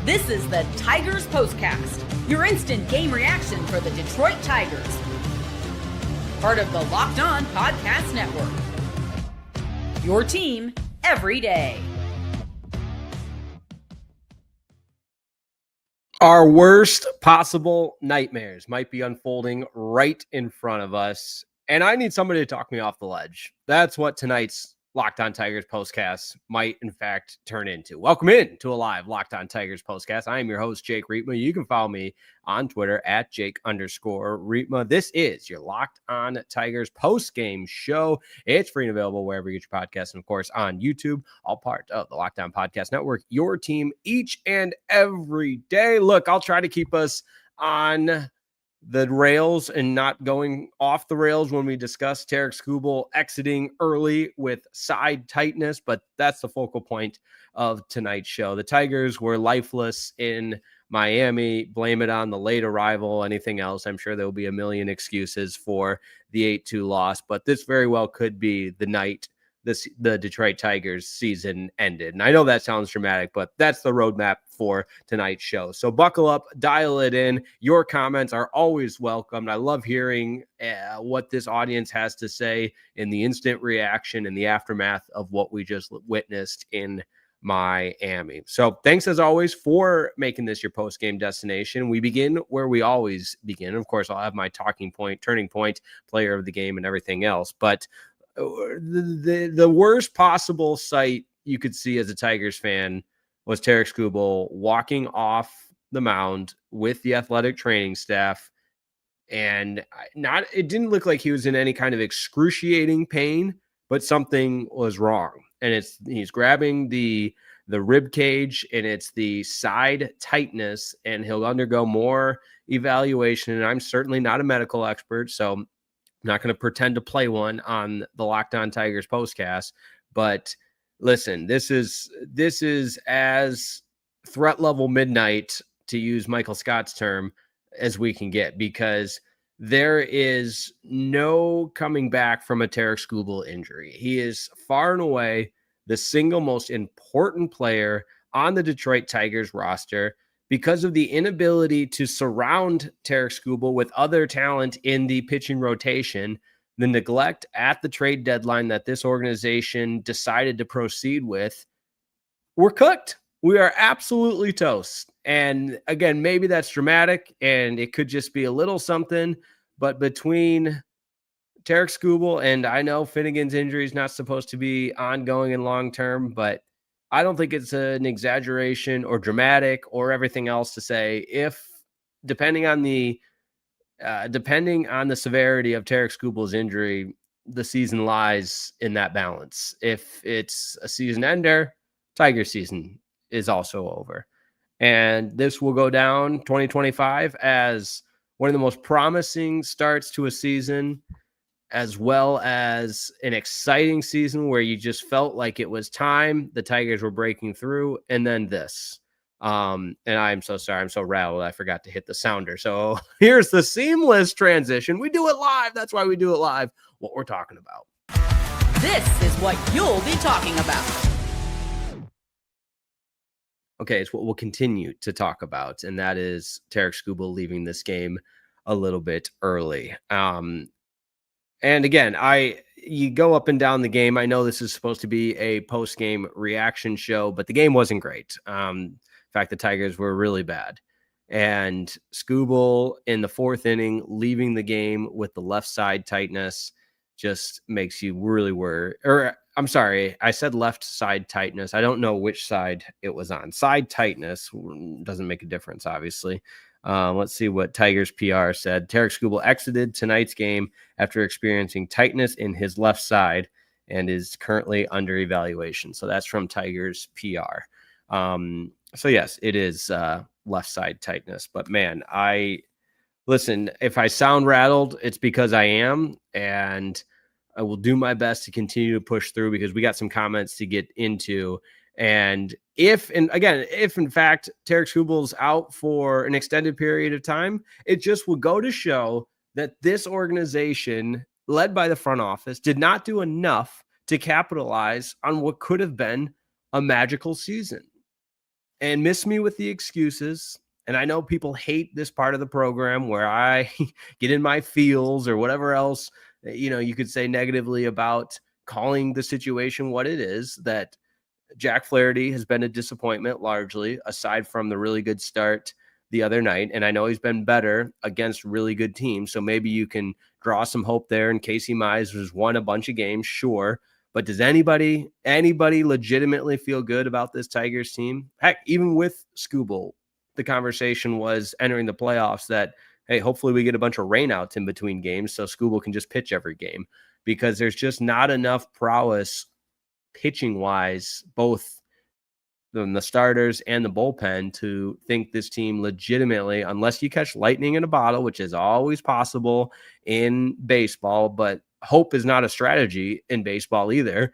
This is the Tigers Postcast, your instant game reaction for the Detroit Tigers. Part of the Locked On Podcast Network. Your team every day. Our worst possible nightmares might be unfolding right in front of us, and I need somebody to talk me off the ledge. That's what tonight's Locked On Tigers Postcast might, in fact, turn into. Welcome in to a live Locked On Tigers Postcast. I am your host, Jake Riepma. You can follow me on Twitter at Jake_Riepma. This is your Locked On Tigers post-game show. It's free and available wherever you get your podcasts, and of course on YouTube, all part of the Locked On Podcast Network, your team each and every day. Look, I'll try to keep us on the rails and not going off the rails when we discuss Tarik Skubal exiting early with side tightness, but that's the focal point of tonight's show. The Tigers were lifeless in Miami. Blame it on the late arrival, anything else. I'm sure there will be a million excuses for the 8-2 loss, but this very well could be the night the Detroit Tigers season ended. And I know that sounds dramatic, but that's the roadmap for tonight's show. So buckle up, dial it in. Your comments are always welcomed. I love hearing what this audience has to say in the instant reaction and the aftermath of what we just witnessed in Miami. So thanks as always for making this your post-game destination. We begin where we always begin. Of course, I'll have my talking point, turning point, player of the game, and everything else. But the worst possible sight you could see as a Tigers fan was Tarik Skubal walking off the mound with the athletic training staff, and it didn't look like he was in any kind of excruciating pain, but something was wrong. And he's grabbing the rib cage, and it's the side tightness, and he'll undergo more evaluation. And I'm certainly not a medical expert, so I'm not going to pretend to play one on the Locked On Tigers postcast, but listen, this is as threat level midnight, to use Michael Scott's term, as we can get, because there is no coming back from a Tarik Skubal injury. He is far and away the single most important player on the Detroit Tigers roster, because of the inability to surround Tarik Skubal with other talent in the pitching rotation, the neglect at the trade deadline that this organization decided to proceed with. We're cooked. We are absolutely toast. And again, maybe that's dramatic and it could just be a little something, but between Tarik Skubal, and I know Finnegan's injury is not supposed to be ongoing and long-term, but I don't think it's an exaggeration or dramatic or everything else to say, if depending on the severity of Tarik Skubal's injury, the season lies in that balance. If it's a season ender, Tiger season is also over. And this will go down 2025 as one of the most promising starts to a season, as well as an exciting season where you just felt like it was time. The Tigers were breaking through, and then this. And I'm so sorry. I'm so rattled. I forgot to hit the sounder. So here's the seamless transition. We do it live. That's why we do it live. What we're talking about. This is what you'll be talking about. Okay, it's what we'll continue to talk about, and that is Tarik Skubal leaving this game a little bit early. And again, you go up and down the game. I know this is supposed to be a post-game reaction show, but the game wasn't great. In fact, the Tigers were really bad. And Skubal in the fourth inning, leaving the game with the left side tightness, just makes you really worry. Or I'm sorry, I said left side tightness. I don't know which side it was on. Side tightness doesn't make a difference, obviously. Let's see what Tigers PR said. Tarik Skubal exited tonight's game after experiencing tightness in his left side and is currently under evaluation. So that's from Tigers PR. So yes, it is left side tightness. But man, listen, if I sound rattled, it's because I am, and I will do my best to continue to push through, because we got some comments to get into. And if in fact Tarik Skubal's out for an extended period of time, it just will go to show that this organization, led by the front office, did not do enough to capitalize on what could have been a magical season. and miss me with the excuses. And I know people hate this part of the program where I get in my feels or whatever else, you could say negatively about calling the situation what it is, that Jack Flaherty has been a disappointment largely, aside from the really good start the other night. And I know he's been better against really good teams. So maybe you can draw some hope there. And Casey Mize has won a bunch of games, sure. But does anybody legitimately feel good about this Tigers team? Heck, even with Skubal, the conversation was entering the playoffs that, hey, hopefully we get a bunch of rainouts in between games so Skubal can just pitch every game, because there's just not enough prowess pitching wise, both the starters and the bullpen, to think this team legitimately, unless you catch lightning in a bottle, which is always possible in baseball, but hope is not a strategy in baseball either.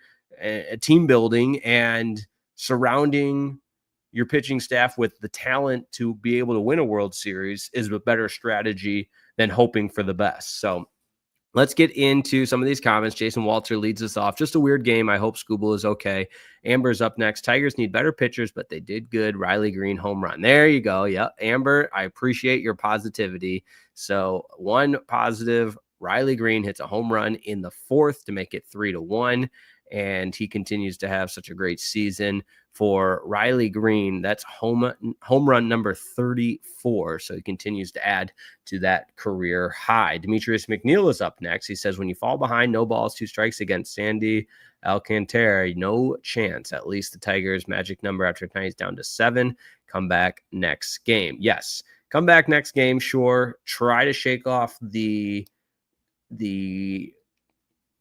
Team building and surrounding your pitching staff with the talent to be able to win a World Series is a better strategy than hoping for the best. So let's get into some of these comments. Jason Walter leads us off. Just a weird game. I hope Skubal is okay. Amber's up next. Tigers need better pitchers, but they did good. Riley Green home run. There you go. Yep. Amber, I appreciate your positivity. So one positive, Riley Green hits a home run in the fourth to make it 3-1. And he continues to have such a great season. For Riley Green, that's home run number 34. So he continues to add to that career high. Demetrius McNeil is up next. He says, when you fall behind, no balls, 2 strikes against Sandy Alcantara, no chance. At least the Tigers' magic number after tonight is down to 7. Come back next game. Yes, come back next game. Sure. Try to shake off the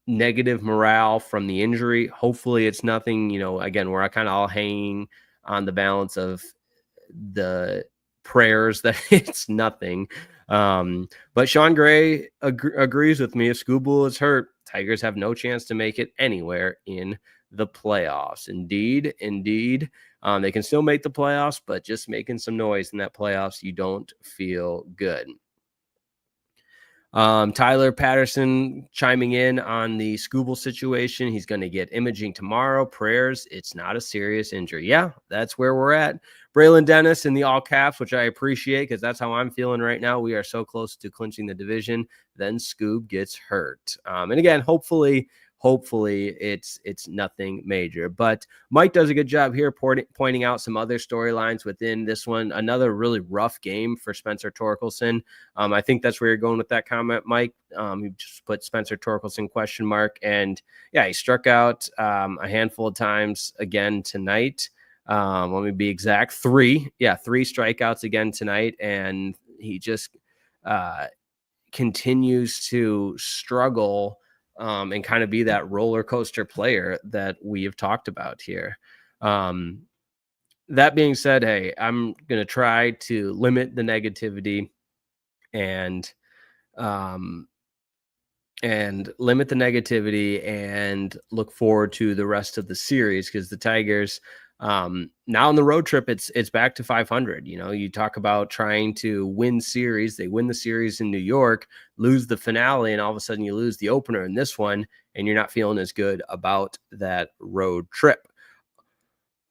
negative morale from the injury. Hopefully it's nothing, again, we're kind of all hanging on the balance of the prayers that it's nothing. But Sean Gray agrees with me. If Skubal is hurt, Tigers have no chance to make it anywhere in the playoffs. Indeed. They can still make the playoffs, but just making some noise in that playoffs, you don't feel good. Tyler Patterson chiming in on the Skubal situation. He's going to get imaging tomorrow. Prayers, it's not a serious injury. Yeah, that's where we're at. Braylon Dennis in the all caps, which I appreciate because that's how I'm feeling right now. We are so close to clinching the division. Then Scoob gets hurt. And again, hopefully it's nothing major. But Mike does a good job here pointing out some other storylines within this one. Another really rough game for Spencer Torkelson. I think that's where you're going with that comment, Mike. You just put Spencer Torkelson ? And yeah, he struck out a handful of times again tonight. Let me be exact. 3 strikeouts again tonight. And he just continues to struggle and kind of be that roller coaster player that we have talked about here. That being said, hey, I'm going to try to limit the negativity and look forward to the rest of the series, because the Tigers, now on the road trip, it's back to 500. You talk about trying to win series. They win the series in New York, lose the finale, and all of a sudden you lose the opener in this one, and you're not feeling as good about that road trip.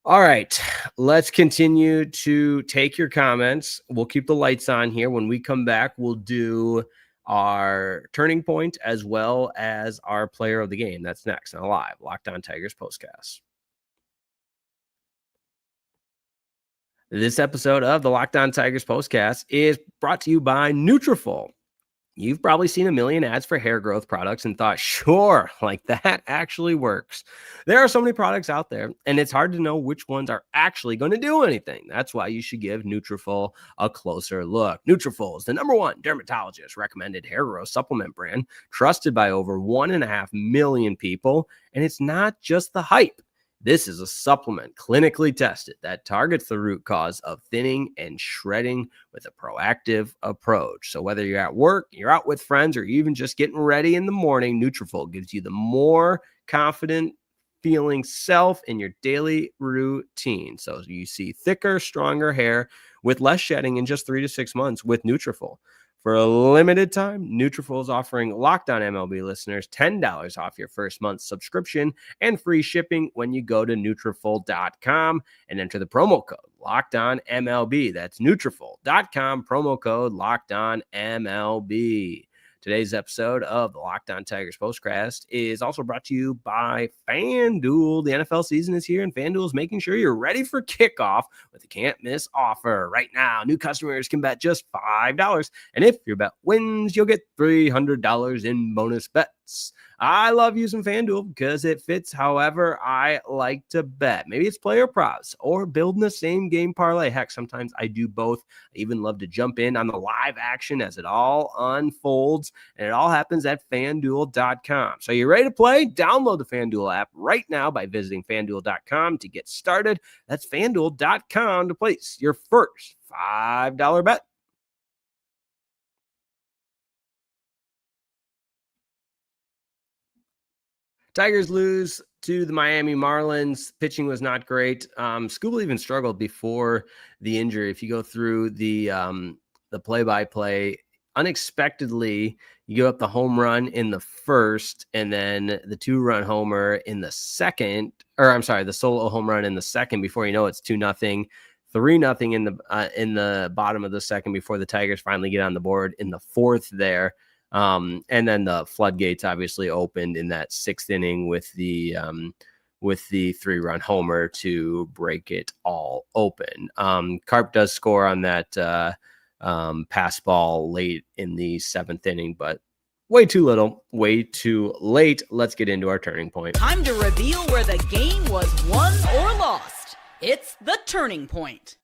All right, let's continue to take your comments. We'll keep the lights on here. When we come back, we'll do our turning point as well as our player of the game. That's next on Live Locked On Tigers Postcast. This episode of the Locked On Tigers Postcast is brought to you by Nutrafol. You've probably seen a million ads for hair growth products and thought, sure, like that actually works. There are so many products out there, and it's hard to know which ones are actually going to do anything. That's why you should give Nutrafol a closer look. Nutrafol is the #1 dermatologist recommended hair growth supplement brand, trusted by over 1.5 million people, and it's not just the hype. This is a supplement clinically tested that targets the root cause of thinning and shredding with a proactive approach. So whether you're at work, you're out with friends, or even just getting ready in the morning, Nutrafol gives you the more confident feeling self in your daily routine. So you see thicker, stronger hair with less shedding in just 3 to 6 months with Nutrafol. For a limited time, Nutrafol is offering Locked On MLB listeners $10 off your first month subscription and free shipping when you go to Nutrafol.com and enter the promo code Locked On MLB. That's Nutrafol.com, promo code Locked On MLB. Today's episode of the Locked On Tigers Postcast is also brought to you by FanDuel. The NFL season is here, and FanDuel is making sure you're ready for kickoff with a can't-miss offer. Right now, new customers can bet just $5, and if your bet wins, you'll get $300 in bonus bets. I love using FanDuel because it fits however I like to bet. Maybe it's player props or building the same game parlay. Heck, sometimes I do both. I even love to jump in on the live action as it all unfolds, and it all happens at FanDuel.com. So you ready to play? Download the FanDuel app right now by visiting FanDuel.com to get started. That's FanDuel.com to place your first $5 bet. Tigers lose to the Miami Marlins. Pitching was not great. Skubal even struggled before the injury. If you go through the play-by-play, unexpectedly, you give up the home run in the first, and then the 2-run homer in the second, the solo home run in the second. Before you know it's 2-0, 3-0 in the bottom of the second before the Tigers finally get on the board in the fourth there. And then the floodgates obviously opened in that 6th inning with the 3-run homer to break it all open. Carp does score on that pass ball late in the 7th inning, but way too little, way too late. Let's get into our turning point. Time to reveal where the game was won or lost. It's the turning point.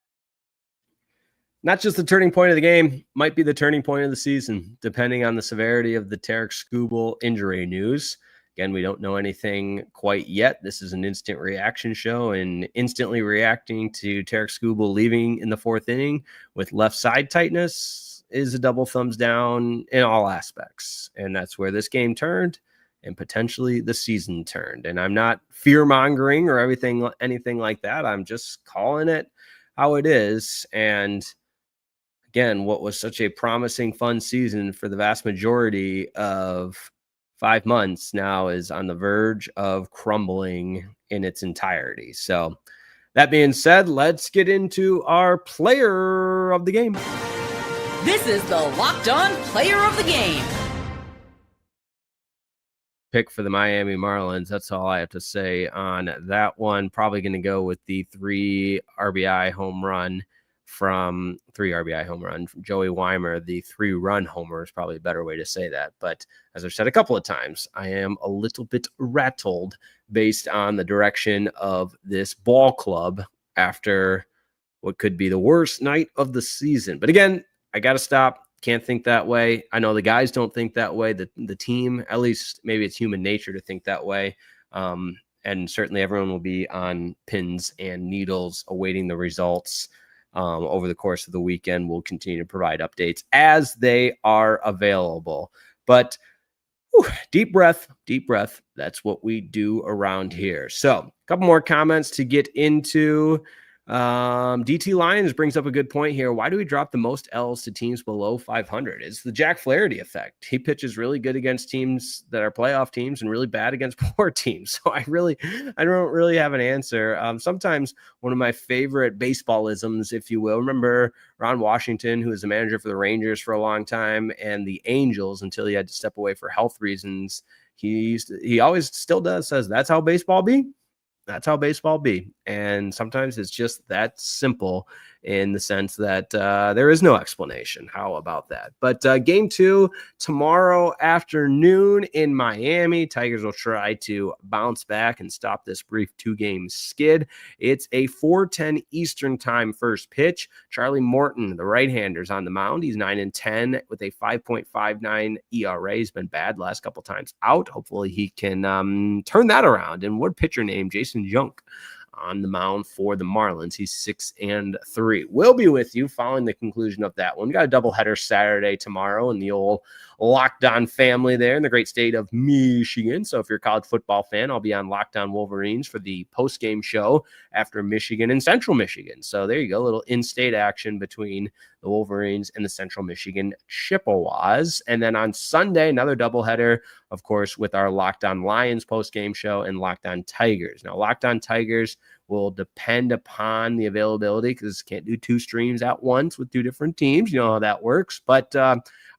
Not just the turning point of the game, might be the turning point of the season, depending on the severity of the Tarik Skubal injury news. Again, we don't know anything quite yet. This is an instant reaction show, and instantly reacting to Tarik Skubal leaving in the 4th inning with left side tightness is a double thumbs down in all aspects. And that's where this game turned and potentially the season turned. And I'm not fear-mongering or anything like that. I'm just calling it how it is. And again, what was such a promising, fun season for the vast majority of 5 months now is on the verge of crumbling in its entirety. So that being said, let's get into our player of the game. This is the Locked On Player of the Game. Pick for the Miami Marlins. That's all I have to say on that one. Probably going to go with the 3 RBI home run from Joey Weimer. The 3-run homer is probably a better way to say that. But as I've said a couple of times, I am a little bit rattled based on the direction of this ball club after what could be the worst night of the season. But again, I got to stop. Can't think that way. I know the guys don't think that way. The team, at least maybe it's human nature to think that way. And certainly everyone will be on pins and needles awaiting the results over the course of the weekend. We'll continue to provide updates as they are available. But deep breath. That's what we do around here. So a couple more comments to get into. DT Lions brings up a good point here. Why do we drop the most L's to teams below 500? It's the Jack Flaherty effect. He pitches really good against teams that are playoff teams and really bad against poor teams. So I don't really have an answer. Sometimes one of my favorite baseballisms, if you will, remember Ron Washington, who was the manager for the Rangers for a long time and the Angels until he had to step away for health reasons. He always still says that's how baseball be. That's how baseball be. And sometimes it's just that simple in the sense that there is no explanation. How about that? But game 2 tomorrow afternoon in Miami. Tigers will try to bounce back and stop this brief 2-game skid. It's a 4:10 Eastern time first pitch. Charlie Morton, the right-hander, is on the mound. He's 9-10 with a 5.59 ERA. He's been bad last couple times out. Hopefully he can turn that around. And what pitcher name? Jason Junk on the mound for the Marlins. He's 6-3. We'll be with you following the conclusion of that one. We got a doubleheader Saturday tomorrow in the old Locked On family there in the great state of Michigan. So if you're a college football fan, I'll be on Locked On Wolverines for the post-game show after Michigan and Central Michigan. So there you go, a little in-state action between the Wolverines and the Central Michigan Chippewas. And then on Sunday, another doubleheader, of course, with our Locked On Lions post-game show and Locked On Tigers. Now, Locked On Tigers will depend upon the availability because can't do 2 streams at once with 2 different teams. You know how that works. But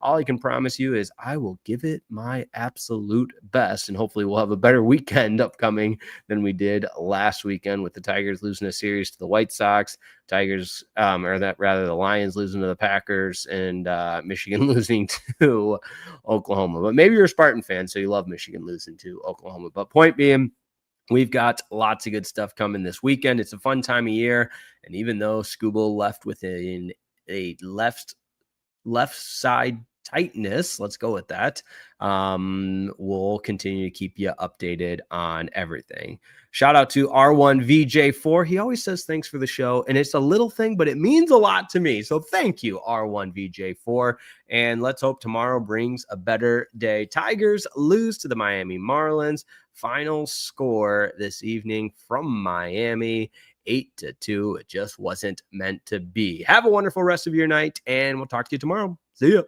all I can promise you is I will give it my absolute best, and hopefully we'll have a better weekend upcoming than we did last weekend with the Tigers losing a series to the White Sox, the Lions losing to the Packers, and Michigan losing to Oklahoma. But maybe you're a Spartan fan, so you love Michigan losing to Oklahoma. But point being, we've got lots of good stuff coming this weekend. It's a fun time of year, and even though Skubal left within a left side tightness, let's go with that, we'll continue to keep you updated on everything. Shout out to R1VJ4. He always says thanks for the show, and it's a little thing, but it means a lot to me. So thank you, R1VJ4. And let's hope tomorrow brings a better day. Tigers lose to the Miami Marlins. Final score this evening from Miami, 8-2. It just wasn't meant to be. Have a wonderful rest of your night, and we'll talk to you tomorrow. See ya.